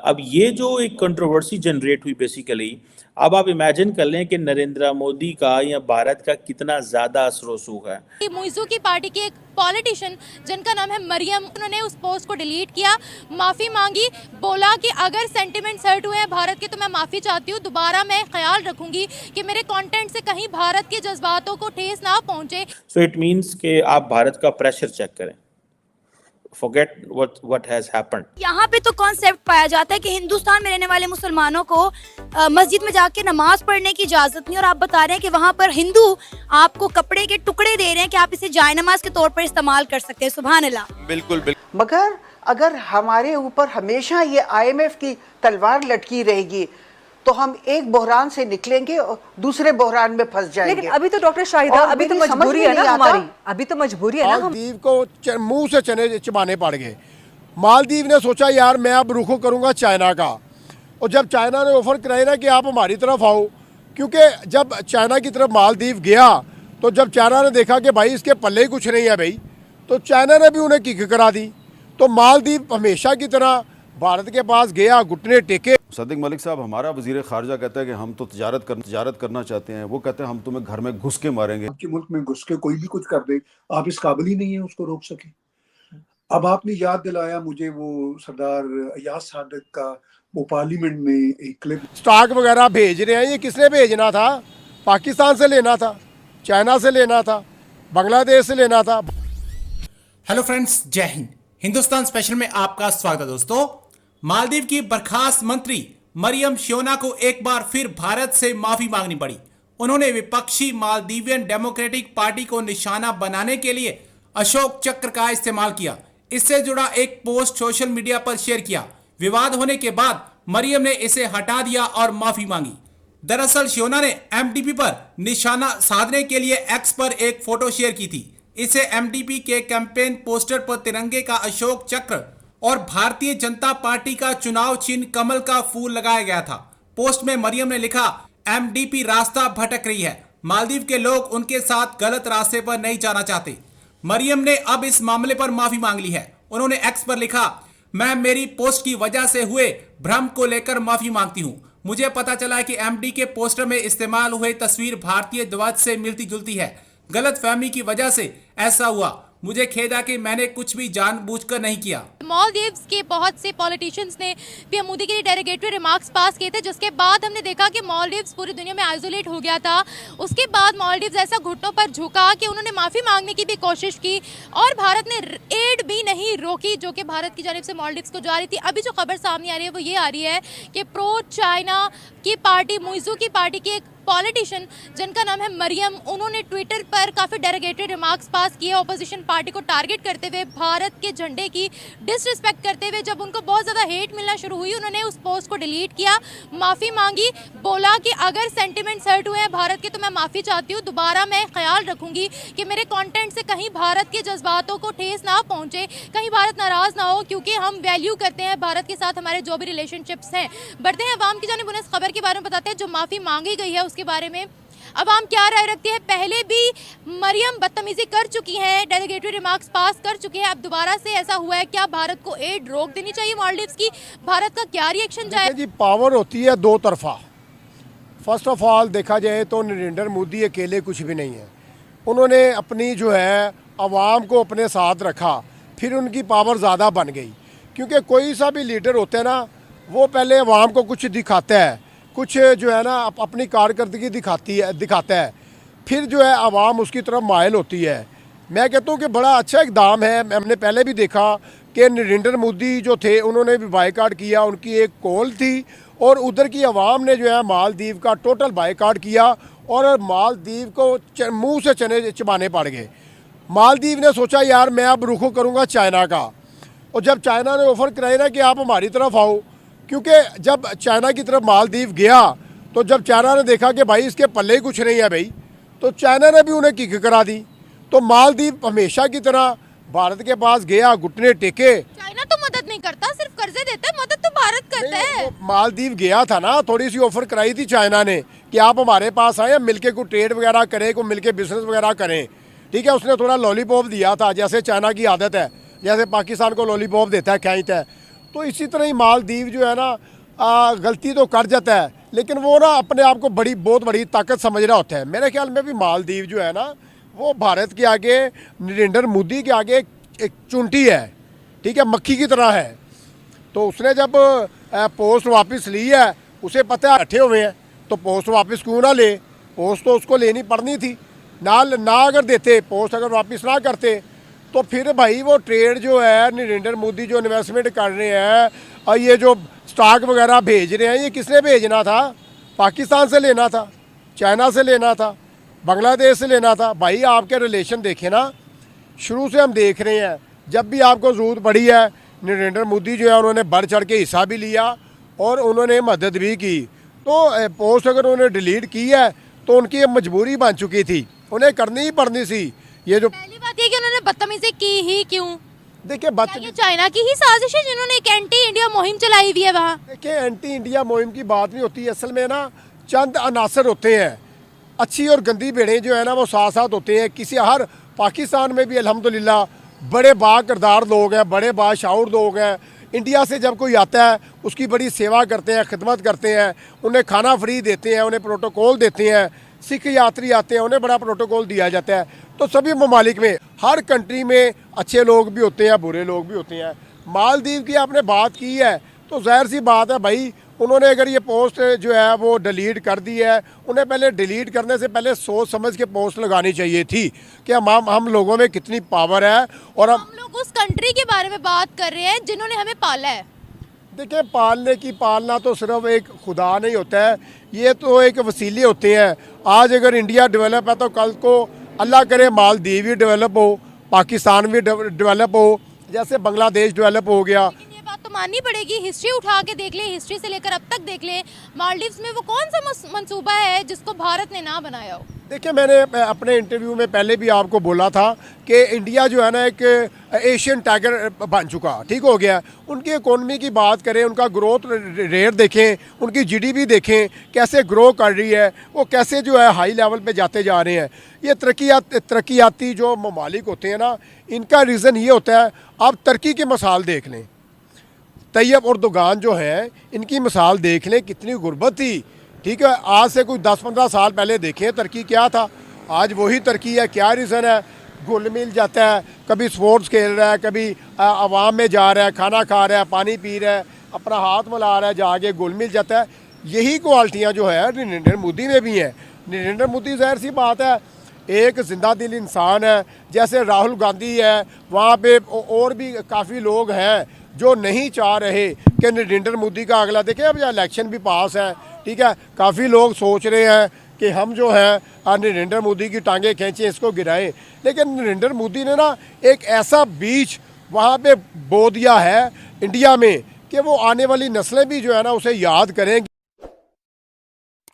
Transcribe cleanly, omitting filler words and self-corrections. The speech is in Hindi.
अब ये जो एक कंट्रोवर्सी जनरेट हुई बेसिकली, अब आप इमेजिन कर लें कि नरेंद्र मोदी का या भारत का कितना ज़्यादा असर रसूख है। मुइज़ू की पार्टी की एक पॉलिटिशियन जिनका नाम है मरियम, उन्होंने उस पोस्ट को डिलीट किया, माफ़ी मांगी, बोला कि अगर सेंटिमेंट्स हर्ट हुए हैं भारत के तो मैं माफ़ी चाहती हूँ, दोबारा मैं ख्याल रखूंगी कि मेरे कंटेंट से कहीं भारत के जज्बातों को ठेस ना पहुंचे। सो इट मीन्स कि आप भारत का प्रेशर चेक करें, forget what has happened। यहाँ पे तो कॉन्सेप्ट पाया जाता है कि हिंदुस्तान में रहने वाले मुसलमानों को मस्जिद में जाके नमाज पढ़ने की इजाजत नहीं, और आप बता रहे हैं कि वहाँ पर हिंदू आपको कपड़े के टुकड़े दे रहे हैं कि आप इसे जाय नमाज के तौर पर इस्तेमाल कर सकते हैं। सुभान अल्लाह। बिल्कुल बिल्कुल। मगर अगर हमारे ऊपर हमेशा ये IMF की तलवार लटकी रहेगी तो हम एक बहरान से निकलेंगे और दूसरे बहरान में फंस जाएंगे। लेकिन अभी तो डॉक्टर शाहिदा, अभी तो मजबूरी है ना हमारी, अभी तो मजबूरी है ना। मालदीव को मुंह से चने चबाने पड़ गए। मालदीव ने सोचा यार मैं अब रुख करूंगा चाइना का, और जब चाइना ने ऑफर कराई ना कि आप हमारी तरफ आओ, क्योंकि जब चाइना की तरफ मालदीव गया तो जब चाइना ने देखा कि भाई इसके पल्ले ही कुछ नहीं है भाई, तो चाइना ने भी उन्हें किक करा दी। तो मालदीव हमेशा की तरह भारत के पास गया, घुटने टेके। सदीक मलिक साहब, हमारा वजीर खारजा कहता है कि हम तो तजारत करना चाहते हैं, वो कहते हैं हम तुम्हें घर में घुस के मारेंगे। आपके मुल्क में घुस के कोई भी कुछ कर दे, आप इस काबिल ही नहीं है उसको रोक सके। अब आपने याद दिलाया मुझे वो सरदार अयाज सादिक का वो पार्लियामेंट में एक क्लिप। स्टॉक वगैरह भेज रहे हैं, ये किसने भेजना था? पाकिस्तान से लेना था, चाइना से लेना था, बांग्लादेश से लेना था। हेलो फ्रेंड्स, जय हिंद। हिंदुस्तान स्पेशल में आपका स्वागत है दोस्तों। मालदीव की बर्खास्त मंत्री मरियम श्योना को एक बार फिर भारत से माफी मांगनी पड़ी। उन्होंने विपक्षी मालदीवियन डेमोक्रेटिक पार्टी को निशाना बनाने के लिए अशोक चक्र का इस्तेमाल किया। इससे जुड़ा एक पोस्ट सोशल मीडिया पर शेयर किया। विवाद होने के बाद मरियम ने इसे हटा दिया और माफी मांगी। दरअसल श्योना ने MDP पर निशाना साधने के लिए एक्स पर एक फोटो शेयर की थी। इसे MDP के कैंपेन पोस्टर पर तिरंगे का अशोक चक्र और भारतीय जनता पार्टी का चुनाव चिन्ह कमल का फूल लगाया गया था। पोस्ट में मरियम ने लिखा, MDP रास्ता भटक रही है, मालदीव के लोग उनके साथ गलत रास्ते पर नहीं जाना चाहते। मरियम ने अब इस मामले पर माफी मांग ली है। उन्होंने एक्स पर लिखा, मैं मेरी पोस्ट की वजह से हुए भ्रम को लेकर माफी मांगती हूँ। मुझे पता चला है कि MD के पोस्टर में इस्तेमाल हुए तस्वीर भारतीय ध्वज से मिलती जुलती है। गलत फहमी की वजह से ऐसा हुआ। मुझे खेद है कि मैंने कुछ भी जानबूझकर नहीं किया। मालदीव्स के बहुत से पॉलिटिशियंस ने पीएम मोदी के लिए डेरोगेटरी रिमार्क्स पास किए थे, जिसके बाद हमने देखा कि मालदीव्स पूरी दुनिया में आइसोलेट हो गया था। उसके बाद मालदीव्स ऐसा घुटनों पर झुका कि उन्होंने माफ़ी मांगने की भी कोशिश की और भारत ने एड भी नहीं रोकी जो कि भारत की जानिब से मालदीव्स को जा रही थी। अभी जो खबर सामने आ रही है वो ये आ रही है कि प्रो चाइना की पार्टी, मुइज़ू की पार्टी की एक पॉलिटिशियन जिनका नाम है मरियम, उन्होंने ट्विटर पर काफ़ी डेरोगेटरी रिमार्क्स पास किए ऑपोजिशन पार्टी को टारगेट करते हुए, भारत के झंडे की डिसरिस्पेक्ट करते हुए। जब उनको बहुत ज़्यादा हेट मिलना शुरू हुई, उन्होंने उस पोस्ट को डिलीट किया, माफ़ी मांगी, बोला कि अगर सेंटिमेंट्स हर्ट हुए हैं भारत के तो मैं माफ़ी चाहती हूँ, दोबारा मैं ख्याल रखूंगी कि मेरे कंटेंट से कहीं भारत के जज्बातों को ठेस ना पहुँचे, कहीं भारत नाराज़ ना हो, क्योंकि हम वैल्यू करते हैं भारत के साथ हमारे जो भी रिलेशनशिप्स हैं। बढ़ते हैं अवाम की जानिब, उन्हें इस खबर के बारे में बताते हैं जो माफ़ी मांगी गई है उसके बारे में अवाम क्या राय रखती है। पहले भी मरियम बदतमीजी कर चुकी हैं, डेलीगेटरी रिमार्क्स पास कर चुके हैं, अब दोबारा से ऐसा हुआ है। क्या भारत को एड रोक देनी चाहिए मालदीव्स की? भारत का क्या रिएक्शन जाए? जी, पावर होती है दो तरफा। फर्स्ट ऑफ ऑल देखा जाए तो नरेंद्र मोदी अकेले कुछ भी नहीं है। उन्होंने अपनी जो है अवाम को अपने साथ रखा, फिर उनकी पावर ज़्यादा बन गई। क्योंकि कोई सा भी लीडर होता है ना, वो पहले अवाम को कुछ दिखाता है, कुछ जो है ना अपनी कारकर्दगी दिखाता है, फिर जो है आवाम उसकी तरफ मायल होती है। मैं कहता हूँ कि बड़ा अच्छा इकदाम है। हमने पहले भी देखा कि नरेंद्र मोदी जो थे उन्होंने भी बायकाट किया, उनकी एक कॉल थी और उधर की आवाम ने जो है मालदीव का टोटल बायकाट किया और मालदीव को मुंह से चने चबाने पड़ गए। मालदीव ने सोचा यार मैं अब रुख करूँगा चाइना का, और जब चाइना ने ऑफ़र कराई ना कि आप हमारी तरफ आओ, क्योंकि जब चाइना की तरफ मालदीव गया तो जब चाइना ने देखा कि भाई इसके पल्ले ही कुछ नहीं है भाई, तो चाइना ने भी उन्हें किक करा दी। तो मालदीव हमेशा की तरह भारत के पास गया, घुटने टेके। चाइना तो मदद नहीं करता, सिर्फ कर्जे देता है, मदद तो भारत करता है। मालदीव गया था ना, थोड़ी सी ऑफर कराई थी चाइना ने कि आप हमारे पास आए, मिलके कोई ट्रेड वगैरह करें, कोई मिलके बिजनेस वगैरह करें। ठीक है, उसने थोड़ा लॉलीपॉप दिया था, जैसे चाइना की आदत है, जैसे पाकिस्तान को लॉलीपॉप देता है, खींचता है। तो इसी तरह ही मालदीव जो है ना गलती तो कर जाता है, लेकिन वो ना अपने आप को बहुत बड़ी ताकत समझ रहा होता है। मेरे ख्याल में भी मालदीव जो है ना वो भारत के आगे, नरेंद्र मोदी के आगे एक चुंटी है, ठीक है, मक्खी की तरह है। तो उसने जब पोस्ट वापस ली है, उसे पता है अट्ठे हुए हैं, तो पोस्ट वापस क्यों ना ले। पोस्ट तो उसको लेनी पड़नी थी, ना अगर देते, पोस्ट अगर वापस ना करते, तो फिर भाई वो ट्रेड जो है, नरेंद्र मोदी जो इन्वेस्टमेंट कर रहे हैं और ये जो स्टॉक वगैरह भेज रहे हैं, ये किसने भेजना था? पाकिस्तान से लेना था, चाइना से लेना था, बांग्लादेश से लेना था। भाई आपके रिलेशन देखें ना, शुरू से हम देख रहे हैं, जब भी आपको ज़रूरत पड़ी है, नरेंद्र मोदी जो है उन्होंने बढ़ चढ़ के हिस्सा भी लिया और उन्होंने मदद भी की। तो पोस्ट अगर उन्होंने डिलीट की है तो उनकी मजबूरी बन चुकी थी, उन्हें करनी ही पड़नी थी। ये जो पहली बात ये कि उन्होंने बदतमीजी की ही क्यों? देखिए क्या ये चाइना की ही साजिश है जिन्होंने एक एंटी इंडिया मुहिम चलाई हुई है वहाँ? देखिए एंटी इंडिया मुहिम की बात नहीं होती, असल में ना चंद अनासर होते हैं, अच्छी और गंदी भेड़ें जो है ना वो साथ साथ होते हैं। किसी हर पाकिस्तान में भी अल्हम्दुलिल्लाह बड़े बाकिरदार लोग हैं, बड़े बाशाऊर लोग हैं। इंडिया से जब कोई आता है उसकी बड़ी सेवा करते हैं, खिदमत करते हैं, उन्हें खाना फ्री देते हैं, उन्हें प्रोटोकॉल देते हैं। सिख यात्री आते हैं, उन्हें बड़ा प्रोटोकॉल दिया जाता है। तो सभी ममालिक में, हर कंट्री में अच्छे लोग भी होते हैं, बुरे लोग भी होते हैं। मालदीव की आपने बात की है तो जाहिर सी बात है भाई, उन्होंने अगर ये पोस्ट जो है वो डिलीट कर दी है, उन्हें पहले डिलीट करने से पहले सोच समझ के पोस्ट लगानी चाहिए थी कि हम लोगों में कितनी पावर है। और हम लोग उस कंट्री के बारे में बात कर रहे हैं जिन्होंने हमें पाला है। देखिए पालना तो सिर्फ एक खुदा नहीं होता है, ये तो एक वसीले होते हैं। आज अगर इंडिया डेवलप है तो कल को अल्लाह करे मालदीव भी डेवलप हो, पाकिस्तान भी डेवलप हो, जैसे बांग्लादेश डेवलप हो गया। लेकिन ये बात तो माननी पड़ेगी, हिस्ट्री उठा के देख ले, हिस्ट्री से लेकर अब तक देख ले, मालदीव्स में वो कौन सा मंसूबा है जिसको भारत ने ना बनाया हो? देखिए मैंने अपने इंटरव्यू में पहले भी आपको बोला था कि इंडिया जो है ना एक एशियन टाइगर बन चुका, ठीक हो गया। उनकी इकोनॉमी की बात करें, उनका ग्रोथ रेट देखें, उनकी जीडीपी देखें कैसे ग्रो कर रही है, वो कैसे जो है हाई लेवल पे जाते जा रहे हैं। ये तरक्याती जो ममालिक होते हैं ना, इनका रीज़न ये होता है। आप तुर्की की मिसाल देख लें, तैयब अर्दोगान जो है, इनकी मिसाल देख लें, कितनी गुर्बत थी, ठीक है। आज से कोई 10-15 साल पहले देखें तुर्की क्या था, आज वही तुर्की है। क्या रीज़न है? घुल मिल जाता है, कभी स्पोर्ट्स खेल रहा है, कभी आवाम में जा रहा है, खाना खा रहा है, पानी पी रहा है, अपना हाथ मिला रहा है, जाके घुल मिल जाता है। यही क्वालिटियाँ जो है नरेंद्र मोदी में भी हैं। नरेंद्र मोदी जाहिर सी बात है एक जिंदा दिल इंसान है, जैसे राहुल गांधी है, वहाँ पे और भी काफ़ी लोग हैं जो नहीं चाह रहे कि नरेंद्र मोदी का अगला, देखें अब इलेक्शन भी पास है, ठीक है, काफ़ी लोग सोच रहे हैं कि हम जो है नरेंद्र मोदी की टांगें खींचें, इसको गिराएं। लेकिन नरेंद्र मोदी ने ना एक ऐसा बीज वहाँ पे बो दिया है इंडिया में कि वो आने वाली नस्लें भी जो है ना उसे याद करेंगी।